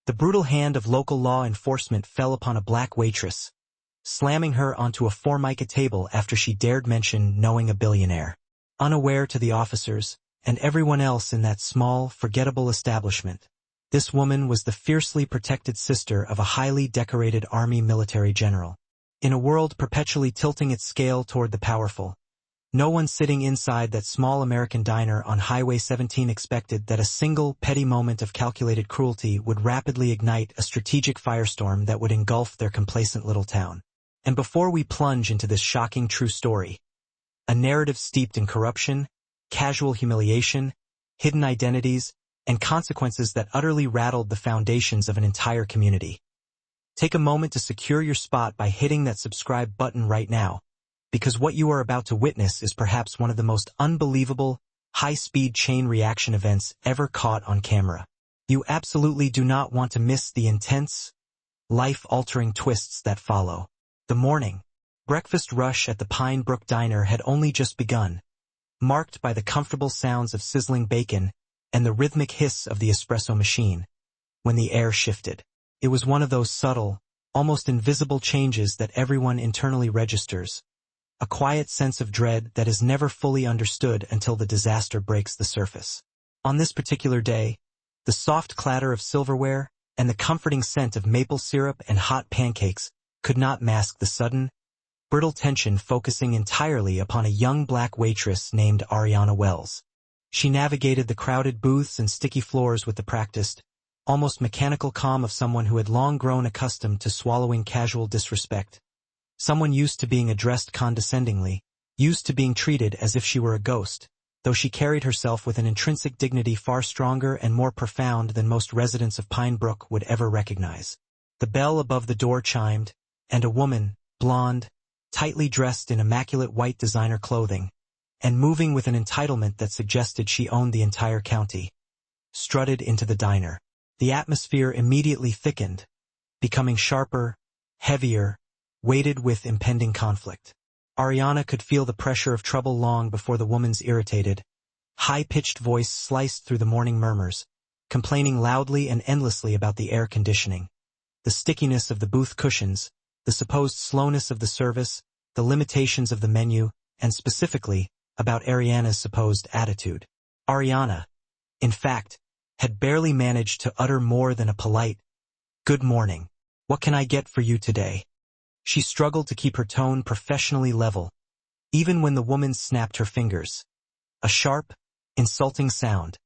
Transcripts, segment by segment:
The brutal hand of local law enforcement fell upon a black waitress, slamming her onto a Formica table after she dared mention knowing a billionaire. Unaware to the officers, and everyone else in that small, forgettable establishment, this woman was the fiercely protected sister of a highly decorated army military general. In a world perpetually tilting its scale toward the powerful, no one sitting inside that small American diner on Highway 17 expected that a single petty moment of calculated cruelty would rapidly ignite a strategic firestorm that would engulf their complacent little town. And before we plunge into this shocking true story, a narrative steeped in corruption, casual humiliation, hidden identities, and consequences that utterly rattled the foundations of an entire community. Take a moment to secure your spot by hitting that subscribe button right now, because what you are about to witness is perhaps one of the most unbelievable, high-speed chain reaction events ever caught on camera. You absolutely do not want to miss the intense, life-altering twists that follow. The morning breakfast rush at the Pine Brook Diner had only just begun, marked by the comfortable sounds of sizzling bacon and the rhythmic hiss of the espresso machine, when the air shifted. It was one of those subtle, almost invisible changes that everyone internally registers, a quiet sense of dread that is never fully understood until the disaster breaks the surface. On this particular day, the soft clatter of silverware and the comforting scent of maple syrup and hot pancakes could not mask the sudden, brittle tension focusing entirely upon a young black waitress named Ariana Wells. She navigated the crowded booths and sticky floors with the practiced, almost mechanical calm of someone who had long grown accustomed to swallowing casual disrespect. Someone used to being addressed condescendingly, used to being treated as if she were a ghost, though she carried herself with an intrinsic dignity far stronger and more profound than most residents of Pine Brook would ever recognize. The bell above the door chimed, and a woman, blonde, tightly dressed in immaculate white designer clothing, and moving with an entitlement that suggested she owned the entire county, strutted into the diner. The atmosphere immediately thickened, becoming sharper, heavier, weighted with impending conflict. Ariana could feel the pressure of trouble long before the woman's irritated, high-pitched voice sliced through the morning murmurs, complaining loudly and endlessly about the air conditioning, the stickiness of the booth cushions, the supposed slowness of the service, the limitations of the menu, and specifically, about Ariana's supposed attitude. Ariana, in fact, had barely managed to utter more than a polite, "Good morning. What can I get for you today?" She struggled to keep her tone professionally level, even when the woman snapped her fingers. A sharp, insulting sound,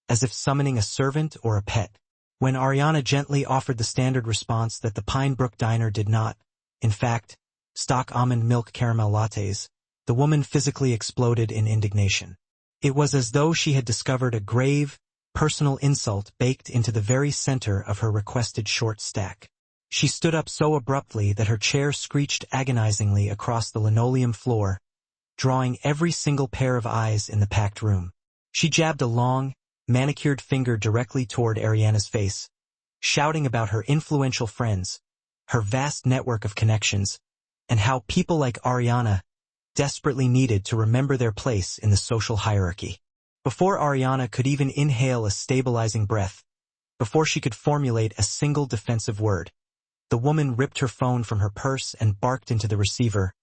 as if summoning a servant or a pet. When Ariana gently offered the standard response that the Pine Brook Diner did not, in fact, stock almond milk caramel lattes, the woman physically exploded in indignation. It was as though she had discovered a grave, personal insult baked into the very center of her requested short stack. She stood up so abruptly that her chair screeched agonizingly across the linoleum floor, drawing every single pair of eyes in the packed room. She jabbed a long, manicured finger directly toward Ariana's face, shouting about her influential friends, her vast network of connections, and how people like Ariana desperately needed to remember their place in the social hierarchy. Before Ariana could even inhale a stabilizing breath, before she could formulate a single defensive word, the woman ripped her phone from her purse and barked into the receiver,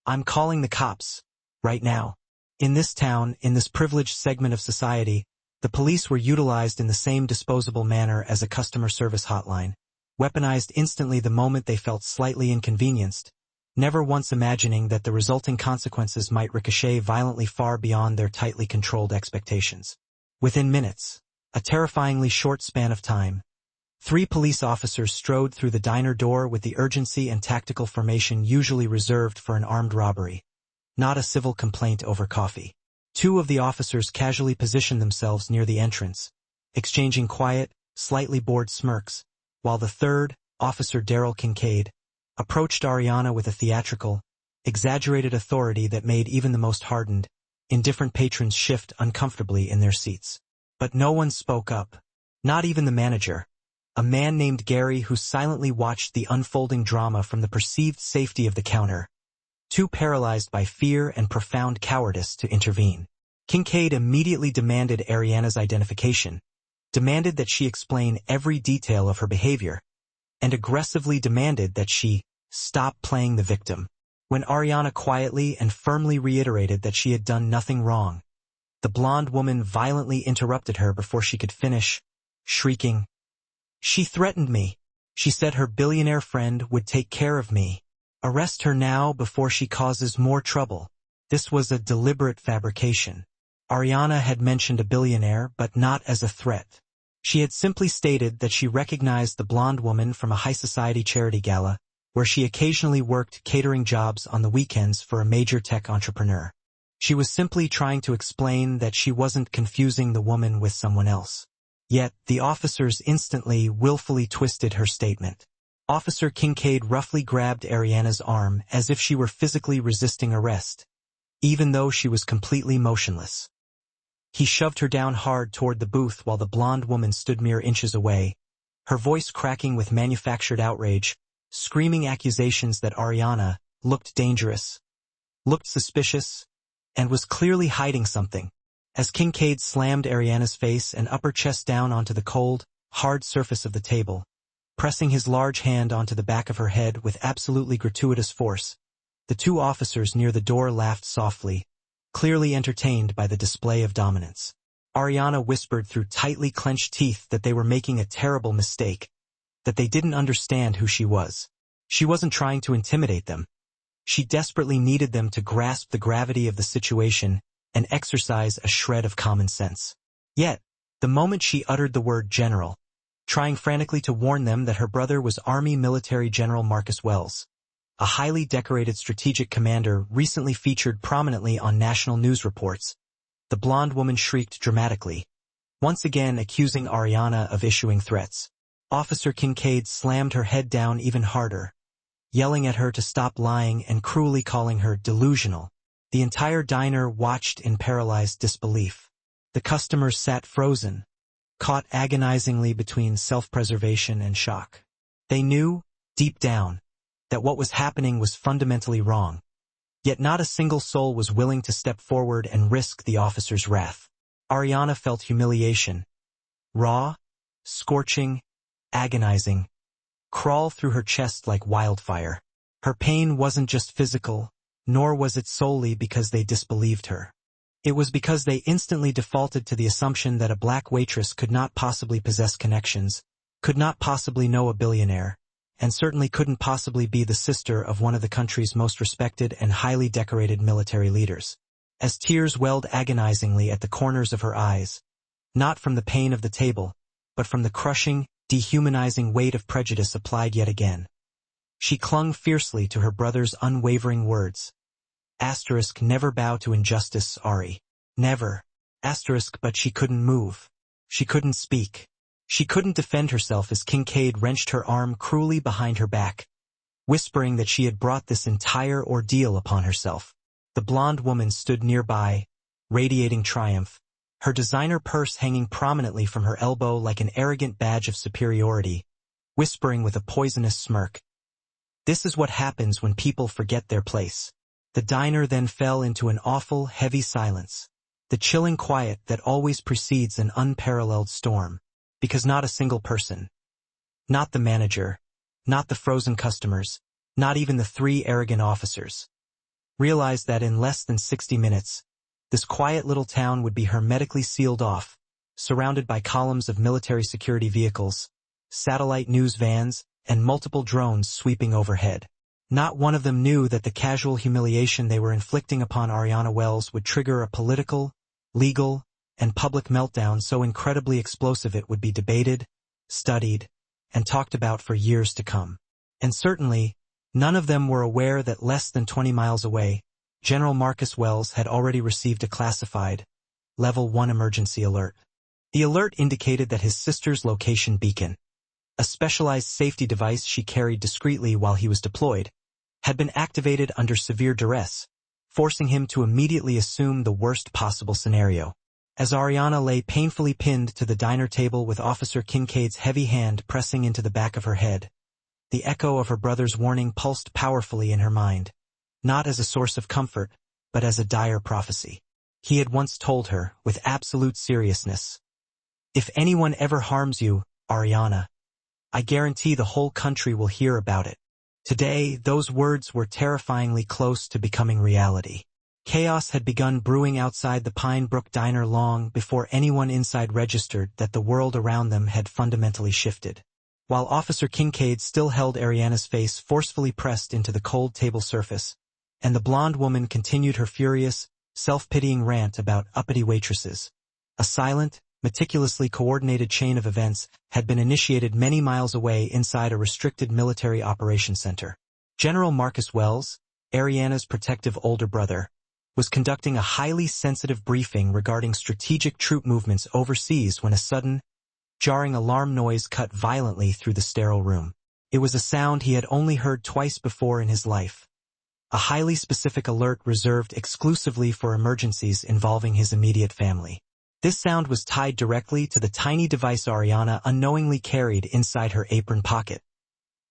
"I'm calling the cops, right now." In this town, in this privileged segment of society, the police were utilized in the same disposable manner as a customer service hotline, weaponized instantly the moment they felt slightly inconvenienced, never once imagining that the resulting consequences might ricochet violently far beyond their tightly controlled expectations. Within minutes, a terrifyingly short span of time, 3 police officers strode through the diner door with the urgency and tactical formation usually reserved for an armed robbery, not a civil complaint over coffee. 2 of the officers casually positioned themselves near the entrance, exchanging quiet, slightly bored smirks, while the third, Officer Daryl Kincaid, approached Ariana with a theatrical, exaggerated authority that made even the most hardened, indifferent patrons shift uncomfortably in their seats. But no one spoke up, not even the manager, a man named Gary who silently watched the unfolding drama from the perceived safety of the counter, too paralyzed by fear and profound cowardice to intervene. Kincaid immediately demanded Ariana's identification, demanded that she explain every detail of her behavior, and aggressively demanded that she stop playing the victim. When Ariana quietly and firmly reiterated that she had done nothing wrong, the blonde woman violently interrupted her before she could finish, shrieking, "She threatened me. She said her billionaire friend would take care of me. Arrest her now before she causes more trouble." This was a deliberate fabrication. Ariana had mentioned a billionaire, but not as a threat. She had simply stated that she recognized the blonde woman from a high-society charity gala, where she occasionally worked catering jobs on the weekends for a major tech entrepreneur. She was simply trying to explain that she wasn't confusing the woman with someone else. Yet, the officers instantly, willfully twisted her statement. Officer Kincaid roughly grabbed Ariana's arm as if she were physically resisting arrest, even though she was completely motionless. He shoved her down hard toward the booth while the blonde woman stood mere inches away, her voice cracking with manufactured outrage, screaming accusations that Ariana looked dangerous, looked suspicious, and was clearly hiding something. As Kincaid slammed Ariana's face and upper chest down onto the cold, hard surface of the table, pressing his large hand onto the back of her head with absolutely gratuitous force, the two officers near the door laughed softly, clearly entertained by the display of dominance. Ariana whispered through tightly clenched teeth that they were making a terrible mistake, that they didn't understand who she was. She wasn't trying to intimidate them. She desperately needed them to grasp the gravity of the situation and exercise a shred of common sense. Yet, the moment she uttered the word general, trying frantically to warn them that her brother was Army Military General Marcus Wells, a highly decorated strategic commander recently featured prominently on national news reports, the blonde woman shrieked dramatically, once again accusing Ariana of issuing threats. Officer Kincaid slammed her head down even harder, yelling at her to stop lying and cruelly calling her delusional. The entire diner watched in paralyzed disbelief. The customers sat frozen, caught agonizingly between self-preservation and shock. They knew, deep down, that what was happening was fundamentally wrong, yet not a single soul was willing to step forward and risk the officer's wrath. Ariana felt humiliation, raw, scorching, agonizing, crawl through her chest like wildfire. Her pain wasn't just physical, nor was it solely because they disbelieved her. It was because they instantly defaulted to the assumption that a black waitress could not possibly possess connections, could not possibly know a billionaire, and certainly couldn't possibly be the sister of one of the country's most respected and highly decorated military leaders. As tears welled agonizingly at the corners of her eyes, not from the pain of the table, but from the crushing, dehumanizing weight of prejudice applied yet again, she clung fiercely to her brother's unwavering words. Never bow to injustice, Ari. Never. But she couldn't move. She couldn't speak. She couldn't defend herself as Kincaid wrenched her arm cruelly behind her back, whispering that she had brought this entire ordeal upon herself. The blonde woman stood nearby, radiating triumph, her designer purse hanging prominently from her elbow like an arrogant badge of superiority, whispering with a poisonous smirk, "This is what happens when people forget their place." The diner then fell into an awful, heavy silence, the chilling quiet that always precedes an unparalleled storm, because not a single person, not the manager, not the frozen customers, not even the three arrogant officers, realized that in less than 60 minutes, this quiet little town would be hermetically sealed off, surrounded by columns of military security vehicles, satellite news vans, and multiple drones sweeping overhead. Not one of them knew that the casual humiliation they were inflicting upon Ariana Wells would trigger a political, legal, and public meltdown so incredibly explosive it would be debated, studied, and talked about for years to come. And certainly, none of them were aware that less than 20 miles away, General Marcus Wells had already received a classified, Level 1 emergency alert. The alert indicated that his sister's location beacon, a specialized safety device she carried discreetly while he was deployed, had been activated under severe duress, forcing him to immediately assume the worst possible scenario. As Ariana lay painfully pinned to the diner table with Officer Kincaid's heavy hand pressing into the back of her head, the echo of her brother's warning pulsed powerfully in her mind, not as a source of comfort, but as a dire prophecy. He had once told her, with absolute seriousness, If anyone ever harms you, Ariana, I guarantee the whole country will hear about it. Today, those words were terrifyingly close to becoming reality. Chaos had begun brewing outside the Pine Brook Diner long before anyone inside registered that the world around them had fundamentally shifted. While Officer Kincaid still held Ariana's face forcefully pressed into the cold table surface, and the blonde woman continued her furious, self-pitying rant about uppity waitresses, a silent, meticulously coordinated chain of events had been initiated many miles away inside a restricted military operations center. General Marcus Wells, Ariana's protective older brother, was conducting a highly sensitive briefing regarding strategic troop movements overseas when a sudden, jarring alarm noise cut violently through the sterile room. It was a sound he had only heard twice before in his life. A highly specific alert reserved exclusively for emergencies involving his immediate family. This sound was tied directly to the tiny device Ariana unknowingly carried inside her apron pocket.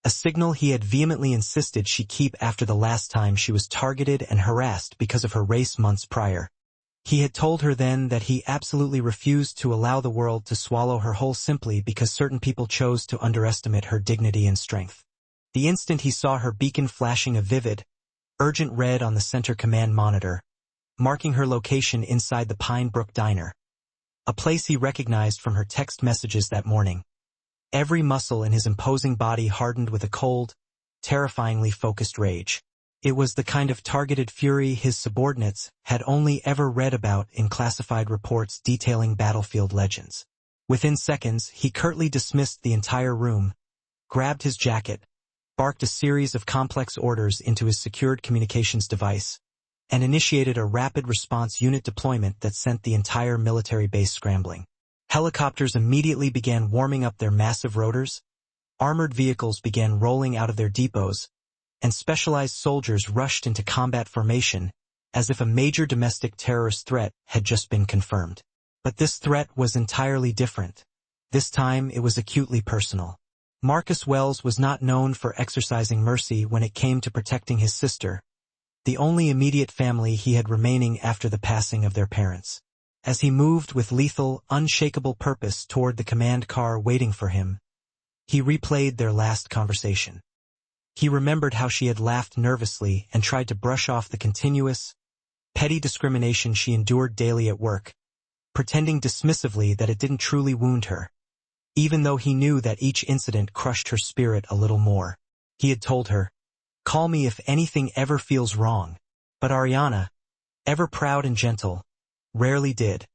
A signal he had vehemently insisted she keep after the last time she was targeted and harassed because of her race months prior. He had told her then that he absolutely refused to allow the world to swallow her whole simply because certain people chose to underestimate her dignity and strength. The instant he saw her beacon flashing a vivid, urgent red on the center command monitor, marking her location inside the Pine Brook Diner, a place he recognized from her text messages that morning, every muscle in his imposing body hardened with a cold, terrifyingly focused rage. It was the kind of targeted fury his subordinates had only ever read about in classified reports detailing battlefield legends. Within seconds, he curtly dismissed the entire room, grabbed his jacket, barked a series of complex orders into his secured communications device, and initiated a rapid response unit deployment that sent the entire military base scrambling. Helicopters immediately began warming up their massive rotors, armored vehicles began rolling out of their depots, and specialized soldiers rushed into combat formation as if a major domestic terrorist threat had just been confirmed. But this threat was entirely different. This time it was acutely personal. Marcus Wells was not known for exercising mercy when it came to protecting his sister, the only immediate family he had remaining after the passing of their parents. As he moved with lethal, unshakable purpose toward the command car waiting for him, he replayed their last conversation. He remembered how she had laughed nervously and tried to brush off the continuous, petty discrimination she endured daily at work, pretending dismissively that it didn't truly wound her, even though he knew that each incident crushed her spirit a little more. He had told her, "Call me if anything ever feels wrong." But Ariana, ever proud and gentle, rarely did,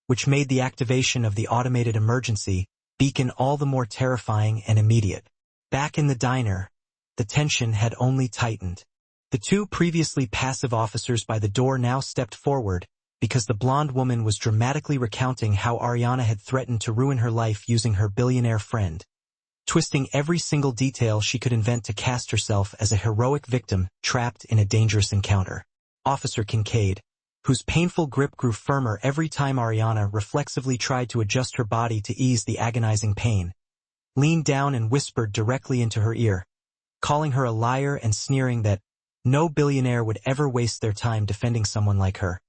which made the activation of the automated emergency beacon all the more terrifying and immediate. Back in the diner, the tension had only tightened. The two previously passive officers by the door now stepped forward because the blonde woman was dramatically recounting how Ariana had threatened to ruin her life using her billionaire friend, twisting every single detail she could invent to cast herself as a heroic victim trapped in a dangerous encounter. Officer Kincaid, whose painful grip grew firmer every time Ariana reflexively tried to adjust her body to ease the agonizing pain, leaned down and whispered directly into her ear, calling her a liar and sneering that no billionaire would ever waste their time defending someone like her,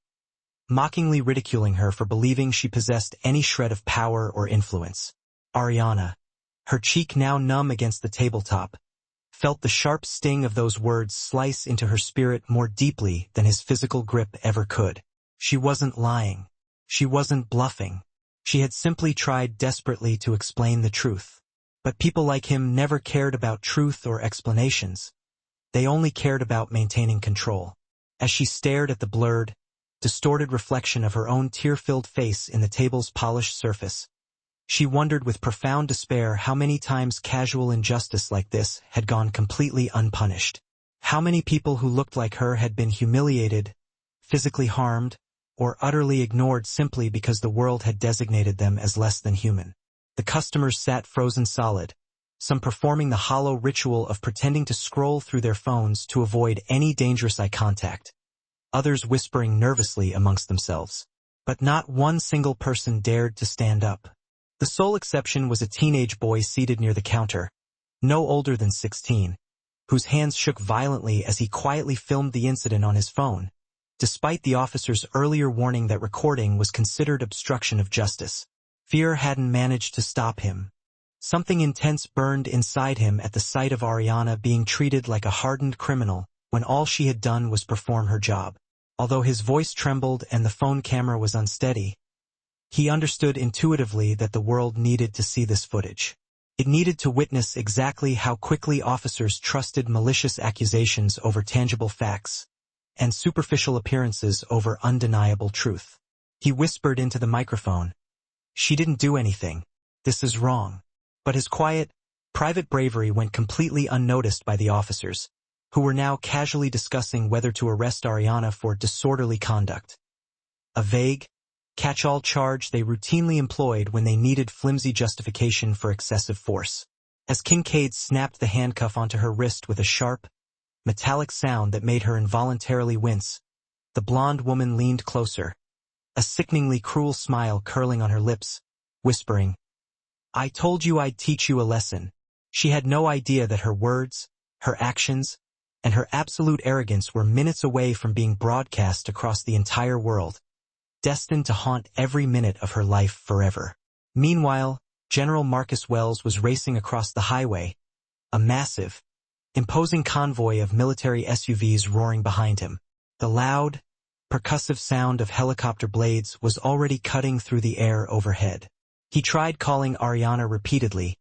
mockingly ridiculing her for believing she possessed any shred of power or influence. Ariana, her cheek now numb against the tabletop, felt the sharp sting of those words slice into her spirit more deeply than his physical grip ever could. She wasn't lying. She wasn't bluffing. She had simply tried desperately to explain the truth. But people like him never cared about truth or explanations. They only cared about maintaining control. As she stared at the blurred, distorted reflection of her own tear-filled face in the table's polished surface, she wondered with profound despair how many times casual injustice like this had gone completely unpunished. How many people who looked like her had been humiliated, physically harmed, or utterly ignored simply because the world had designated them as less than human. The customers sat frozen solid, some performing the hollow ritual of pretending to scroll through their phones to avoid any dangerous eye contact, others whispering nervously amongst themselves. But not one single person dared to stand up. The sole exception was a teenage boy seated near the counter, no older than 16, whose hands shook violently as he quietly filmed the incident on his phone, despite the officer's earlier warning that recording was considered obstruction of justice. Fear hadn't managed to stop him. Something intense burned inside him at the sight of Ariana being treated like a hardened criminal when all she had done was perform her job. Although his voice trembled and the phone camera was unsteady, he understood intuitively that the world needed to see this footage. It needed to witness exactly how quickly officers trusted malicious accusations over tangible facts, and superficial appearances over undeniable truth. He whispered into the microphone, "She didn't do anything. This is wrong." But his quiet, private bravery went completely unnoticed by the officers, who were now casually discussing whether to arrest Ariana for disorderly conduct. A vague, catch-all charge they routinely employed when they needed flimsy justification for excessive force. As Kincaid snapped the handcuff onto her wrist with a sharp, metallic sound that made her involuntarily wince, the blonde woman leaned closer, a sickeningly cruel smile curling on her lips, whispering, "I told you I'd teach you a lesson." She had no idea that her words, her actions, and her absolute arrogance were minutes away from being broadcast across the entire world, destined to haunt every minute of her life forever. Meanwhile, General Marcus Wells was racing across the highway, a massive, imposing convoy of military SUVs roaring behind him. The loud, percussive sound of helicopter blades was already cutting through the air overhead. He tried calling Ariana repeatedly,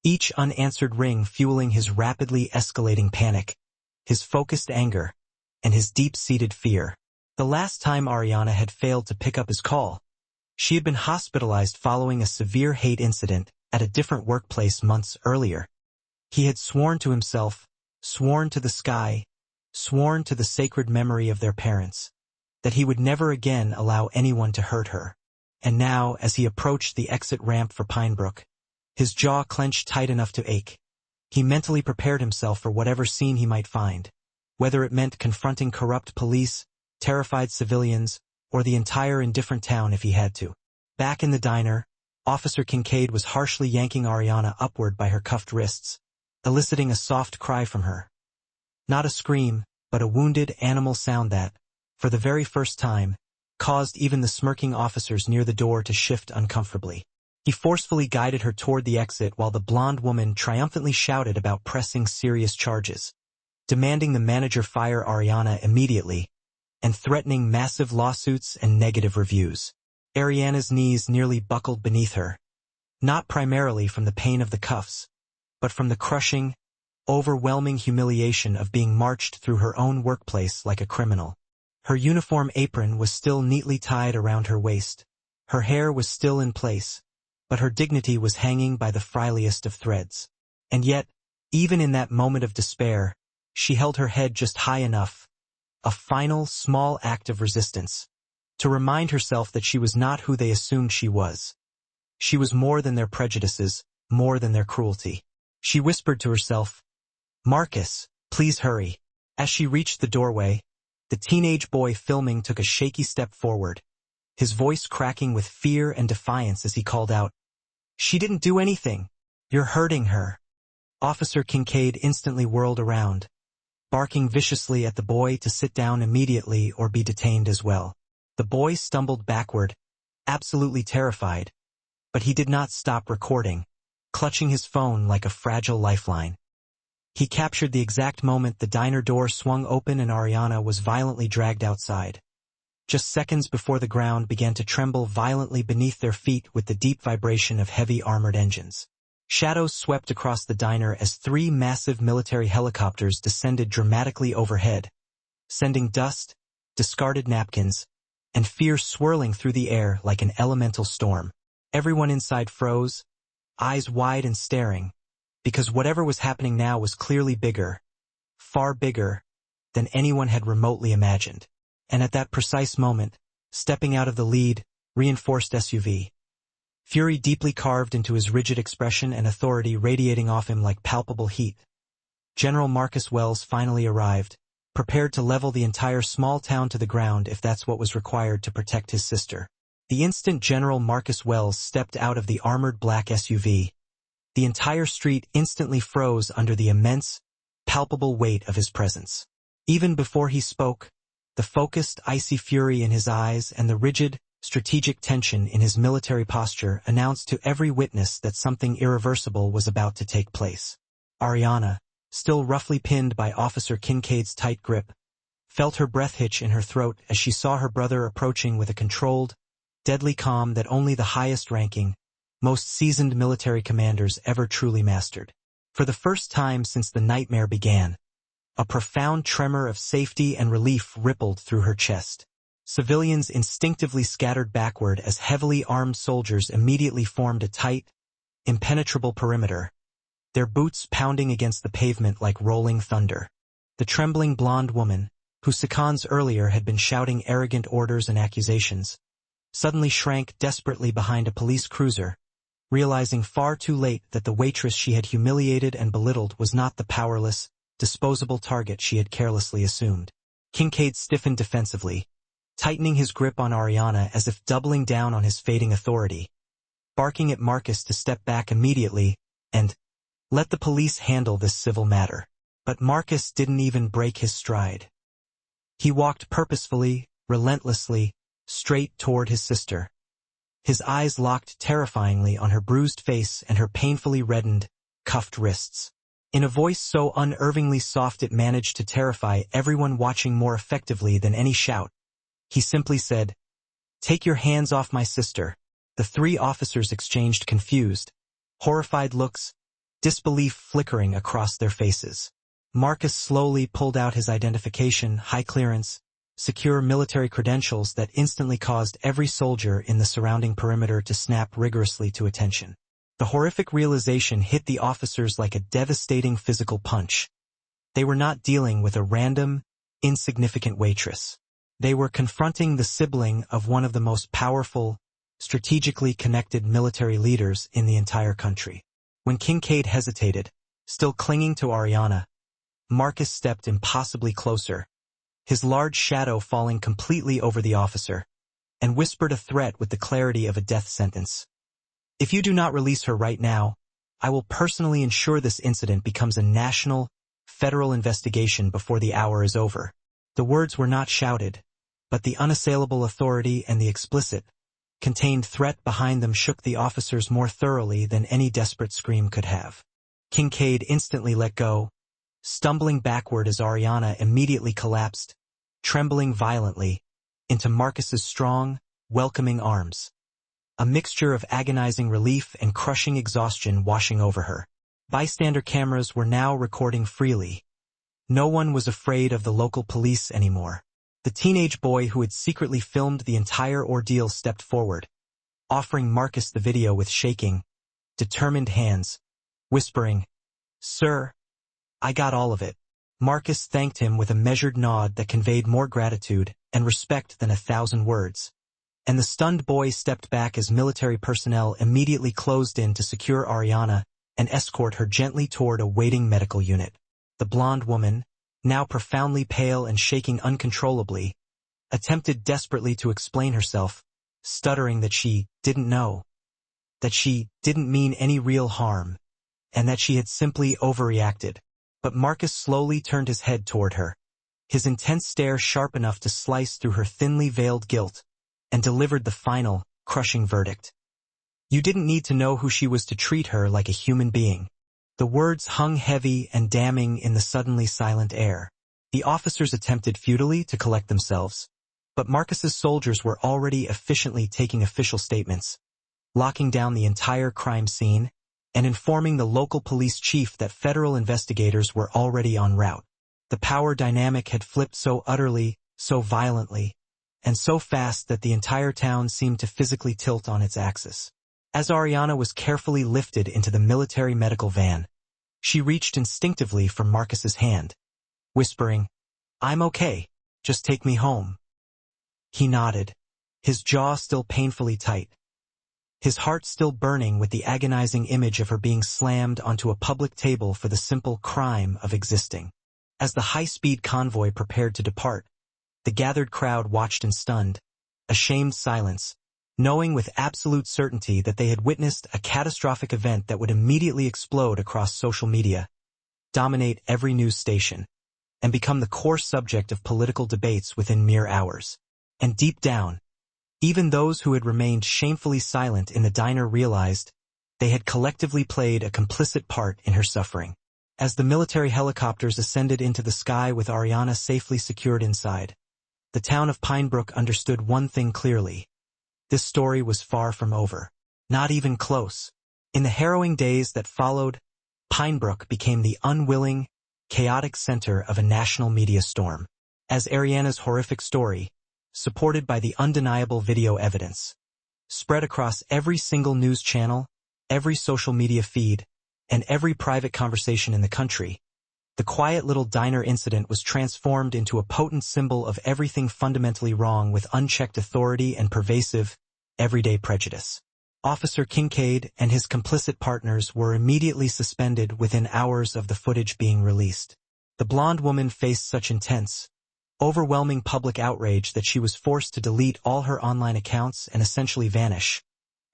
each unanswered ring fueling his rapidly escalating panic, his focused anger, and his deep-seated fear. The last time Ariana had failed to pick up his call, she had been hospitalized following a severe hate incident at a different workplace months earlier. He had sworn to himself, sworn to the sky, sworn to the sacred memory of their parents, that he would never again allow anyone to hurt her. And now, as he approached the exit ramp for Pinebrook, his jaw clenched tight enough to ache. He mentally prepared himself for whatever scene he might find, whether it meant confronting corrupt police, terrified civilians, or the entire indifferent town if he had to. Back in the diner, Officer Kincaid was harshly yanking Ariana upward by her cuffed wrists, eliciting a soft cry from her. Not a scream, but a wounded animal sound that, for the very first time, caused even the smirking officers near the door to shift uncomfortably. He forcefully guided her toward the exit while the blonde woman triumphantly shouted about pressing serious charges, demanding the manager fire Ariana immediately, and threatening massive lawsuits and negative reviews. Ariana's knees nearly buckled beneath her, not primarily from the pain of the cuffs, but from the crushing, overwhelming humiliation of being marched through her own workplace like a criminal. Her uniform apron was still neatly tied around her waist. Her hair was still in place, but her dignity was hanging by the friliest of threads. And yet, even in that moment of despair, she held her head just high enough, a final, small act of resistance, to remind herself that she was not who they assumed she was. She was more than their prejudices, more than their cruelty. She whispered to herself, "Marcus, please hurry." As she reached the doorway, the teenage boy filming took a shaky step forward, his voice cracking with fear and defiance as he called out, "She didn't do anything. You're hurting her." Officer Kincaid instantly whirled around, barking viciously at the boy to sit down immediately or be detained as well. The boy stumbled backward, absolutely terrified, but he did not stop recording, clutching his phone like a fragile lifeline. He captured the exact moment the diner door swung open and Ariana was violently dragged outside, just seconds before the ground began to tremble violently beneath their feet with the deep vibration of heavy armored engines. Shadows swept across the diner as 3 massive military helicopters descended dramatically overhead, sending dust, discarded napkins, and fear swirling through the air like an elemental storm. Everyone inside froze, eyes wide and staring, because whatever was happening now was clearly bigger, far bigger, than anyone had remotely imagined. And at that precise moment, stepping out of the lead, reinforced SUV, fury deeply carved into his rigid expression and authority radiating off him like palpable heat, General Marcus Wells finally arrived, prepared to level the entire small town to the ground if that's what was required to protect his sister. The instant General Marcus Wells stepped out of the armored black SUV, the entire street instantly froze under the immense, palpable weight of his presence. Even before he spoke, the focused, icy fury in his eyes and the rigid, strategic tension in his military posture announced to every witness that something irreversible was about to take place. Ariana, still roughly pinned by Officer Kincaid's tight grip, felt her breath hitch in her throat as she saw her brother approaching with a controlled, deadly calm that only the highest-ranking, most seasoned military commanders ever truly mastered. For the first time since the nightmare began, a profound tremor of safety and relief rippled through her chest. Civilians instinctively scattered backward as heavily armed soldiers immediately formed a tight, impenetrable perimeter, their boots pounding against the pavement like rolling thunder. The trembling blonde woman, who seconds earlier had been shouting arrogant orders and accusations, suddenly shrank desperately behind a police cruiser, realizing far too late that the waitress she had humiliated and belittled was not the powerless, disposable target she had carelessly assumed. Kincaid stiffened defensively, tightening his grip on Ariana as if doubling down on his fading authority, barking at Marcus to step back immediately and let the police handle this civil matter. But Marcus didn't even break his stride. He walked purposefully, relentlessly, straight toward his sister. His eyes locked terrifyingly on her bruised face and her painfully reddened, cuffed wrists. In a voice so unnervingly soft it managed to terrify everyone watching more effectively than any shout, he simply said, "Take your hands off my sister." The three officers exchanged confused, horrified looks, disbelief flickering across their faces. Marcus slowly pulled out his identification, high-clearance, secure military credentials that instantly caused every soldier in the surrounding perimeter to snap rigorously to attention. The horrific realization hit the officers like a devastating physical punch. They were not dealing with a random, insignificant waitress. They were confronting the sibling of one of the most powerful, strategically connected military leaders in the entire country. When Kincaid hesitated, still clinging to Ariana, Marcus stepped impossibly closer, his large shadow falling completely over the officer, and whispered a threat with the clarity of a death sentence. "If you do not release her right now, I will personally ensure this incident becomes a national, federal investigation before the hour is over." The words were not shouted, but the unassailable authority and the explicit, contained threat behind them shook the officers more thoroughly than any desperate scream could have. Kincaid instantly let go, stumbling backward as Ariana immediately collapsed, trembling violently, into Marcus's strong, welcoming arms. A mixture of agonizing relief and crushing exhaustion washing over her. Bystander cameras were now recording freely. No one was afraid of the local police anymore. The teenage boy who had secretly filmed the entire ordeal stepped forward, offering Marcus the video with shaking, determined hands, whispering, "Sir, I got all of it." Marcus thanked him with a measured nod that conveyed more gratitude and respect than 1,000 words. And the stunned boy stepped back as military personnel immediately closed in to secure Ariana and escort her gently toward a waiting medical unit. The blonde woman, now profoundly pale and shaking uncontrollably, attempted desperately to explain herself, stuttering that she didn't know, that she didn't mean any real harm, and that she had simply overreacted. But Marcus slowly turned his head toward her, his intense stare sharp enough to slice through her thinly veiled guilt, and delivered the final, crushing verdict. "You didn't need to know who she was to treat her like a human being." The words hung heavy and damning in the suddenly silent air. The officers attempted futilely to collect themselves, but Marcus's soldiers were already efficiently taking official statements, locking down the entire crime scene, and informing the local police chief that federal investigators were already en route. The power dynamic had flipped so utterly, so violently, and so fast that the entire town seemed to physically tilt on its axis. As Ariana was carefully lifted into the military medical van, she reached instinctively for Marcus's hand, whispering, "I'm okay, just take me home." He nodded, his jaw still painfully tight, his heart still burning with the agonizing image of her being slammed onto a public table for the simple crime of existing. As the high-speed convoy prepared to depart, the gathered crowd watched in stunned, ashamed silence, knowing with absolute certainty that they had witnessed a catastrophic event that would immediately explode across social media, dominate every news station, and become the core subject of political debates within mere hours. And deep down, Even those who had remained shamefully silent in the diner realized they had collectively played a complicit part in her suffering. As the military helicopters ascended into the sky with Ariana safely secured inside, the town of Pinebrook understood one thing clearly. This story was far from over. Not even close. In the harrowing days that followed, Pinebrook became the unwilling, chaotic center of a national media storm. As Ariana's horrific story, supported by the undeniable video evidence, spread across every single news channel, every social media feed, and every private conversation in the country, the quiet little diner incident was transformed into a potent symbol of everything fundamentally wrong with unchecked authority and pervasive, everyday prejudice. Officer Kincaid and his complicit partners were immediately suspended within hours of the footage being released. The blonde woman faced such intense, overwhelming public outrage that she was forced to delete all her online accounts and essentially vanish,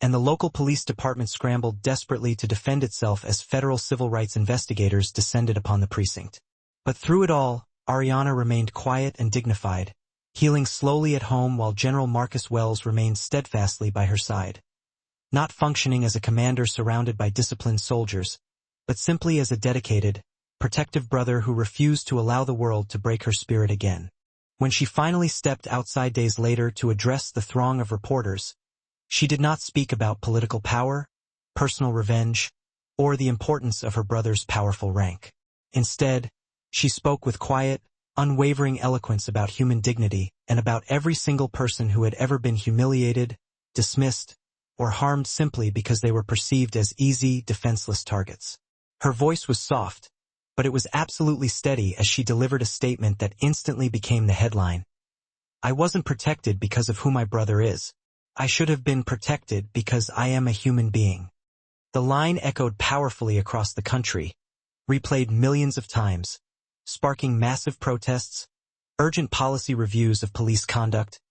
and the local police department scrambled desperately to defend itself as federal civil rights investigators descended upon the precinct. But through it all, Ariana remained quiet and dignified, healing slowly at home while General Marcus Wells remained steadfastly by her side. Not functioning as a commander surrounded by disciplined soldiers, but simply as a dedicated, protective brother who refused to allow the world to break her spirit again. When she finally stepped outside days later to address the throng of reporters, she did not speak about political power, personal revenge, or the importance of her brother's powerful rank. Instead, she spoke with quiet, unwavering eloquence about human dignity and about every single person who had ever been humiliated, dismissed, or harmed simply because they were perceived as easy, defenseless targets. Her voice was soft, but it was absolutely steady as she delivered a statement that instantly became the headline. "I wasn't protected because of who my brother is. I should have been protected because I am a human being." The line echoed powerfully across the country, replayed millions of times, sparking massive protests, urgent policy reviews of police conduct,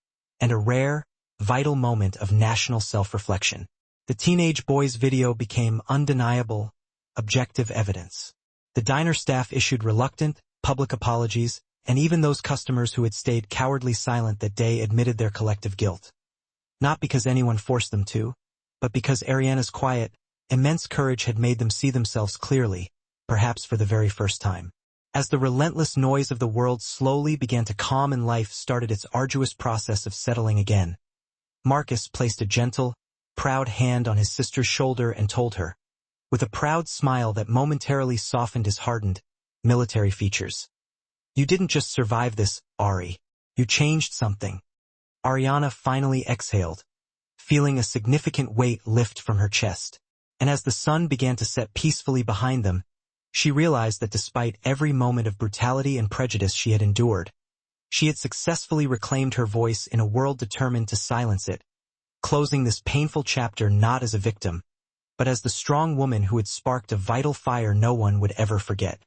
and a rare, vital moment of national self-reflection. The teenage boy's video became undeniable, objective evidence. The diner staff issued reluctant, public apologies, and even those customers who had stayed cowardly silent that day admitted their collective guilt. Not because anyone forced them to, but because Ariana's quiet, immense courage had made them see themselves clearly, perhaps for the very first time. As the relentless noise of the world slowly began to calm and life started its arduous process of settling again, Marcus placed a gentle, proud hand on his sister's shoulder and told her, with a proud smile that momentarily softened his hardened, military features, "You didn't just survive this, Ari. You changed something." Ariana finally exhaled, feeling a significant weight lift from her chest. And as the sun began to set peacefully behind them, she realized that despite every moment of brutality and prejudice she had endured, she had successfully reclaimed her voice in a world determined to silence it, closing this painful chapter not as a victim, but as the strong woman who had sparked a vital fire no one would ever forget.